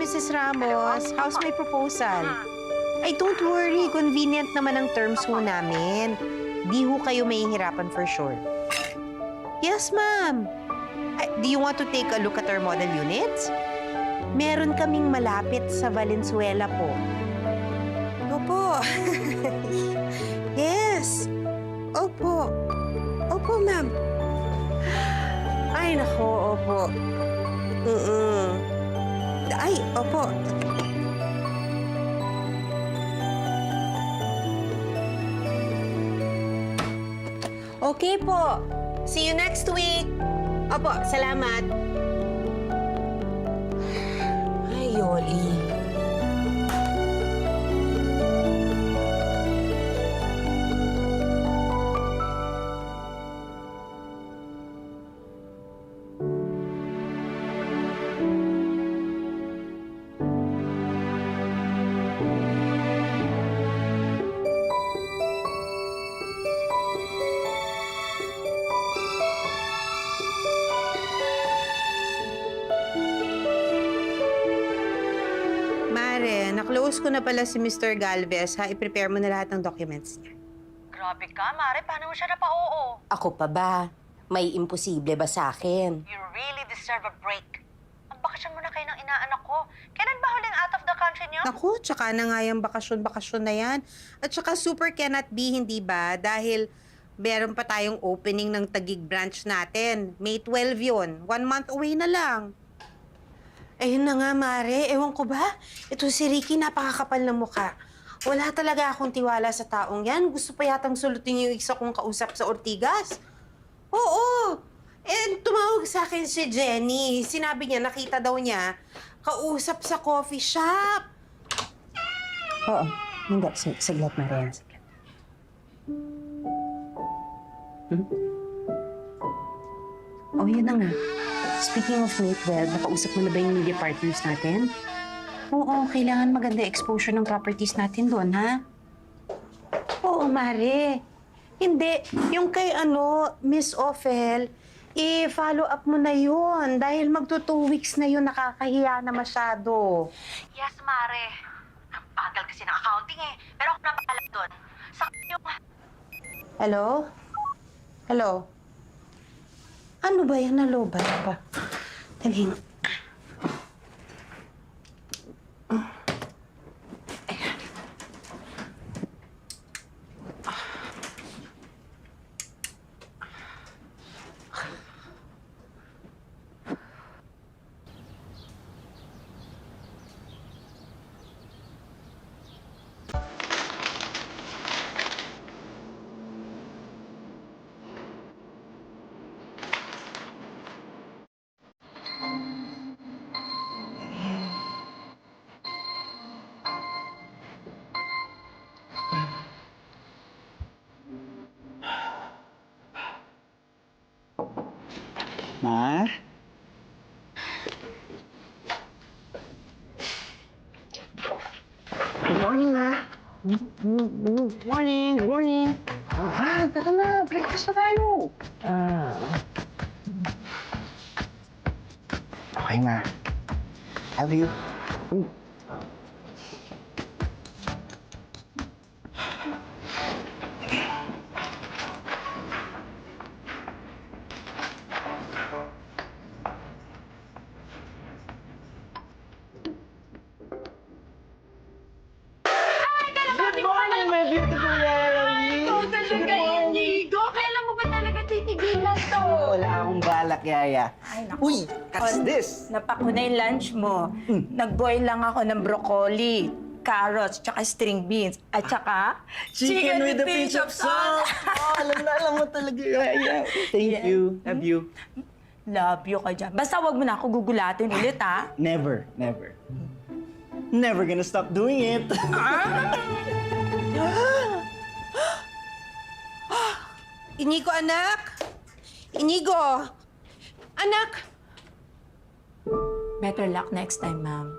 Mrs. Ramos. How's my proposal? Ay, don't worry. Convenient naman ang terms ho namin. Di ho kayo mahihirapan for sure. Yes, ma'am. Do you want to take a look at our model units? Meron kaming malapit sa Valenzuela po. Opo. Yes. Opo. Opo, ma'am. Ay, nako, opo. Ay, opo. Okay po. See you next week. Opo, salamat. Ay, Yoli. Mare, na-close ko na pala si Mr. Galvez, ha? I-prepare mo na lahat ng documents niya. Grabe ka, Mare. Paano mo siya napa-oo? Ako pa ba? May imposible ba sa akin? You really deserve a break. Magbakasyon muna kayo ng inaanak ko. Kailan ba huling out of the country niyo? Naku, tsaka na nga yung bakasyon na yan. At tsaka super cannot be, hindi ba? Dahil meron pa tayong opening ng Taguig branch natin. May 12 yun. 1 month away na lang. Ayun na nga, Mare. Ewan ko ba? Ito si Ricky, napakakapal na mukha. Wala talaga akong tiwala sa taong yan. Gusto pa yatang sulutin yung isa kong kausap sa Ortigas. Oo. Tumawag sa akin si Jenny. Sinabi niya, nakita daw niya, kausap sa coffee shop. Oo. Hindi. Saglit, Marian. Saglit. Oh, yun na nga. Speaking of May 12, nakausap mo na ba yung media partners natin? Oo, kailangan maganda exposure ng properties natin doon, ha? Oo, Mare. Hindi. Yung kay Miss Ophel, i-follow up mo na yun. Dahil magto 2 weeks na yun, nakakahiya na masyado. Yes, Mare. Ang bagal kasi ng accounting eh. Pero ako napaalam doon. Sa yung... Hello? Hello? Ano ba yan? Nalobat pa. Dali. Ma? Good morning, Ma. Good morning, good morning. Tara na. Breakfast na tayo. Okay, Ma. I love you. Good morning, my beautiful Yaya. Totally ka, Inigo! Kailan mo ba talaga titigilan to? Wala akong balak, Yaya. Ay, naku. Uy, what's this? Napak mo na yung lunch mo. Nag-boil lang ako ng broccoli, carrots, tsaka string beans, at tsaka Chicken with a pinch of salt. Oh, alam mo talaga, Yaya. Thank Yeah. you. Love you. Love you ka dyan. Basta wag mo na ako gugulatin ulit, ha? Never, never. Never gonna stop doing it. Inigo, anak! Inigo! Anak! Better luck next time, ma'am.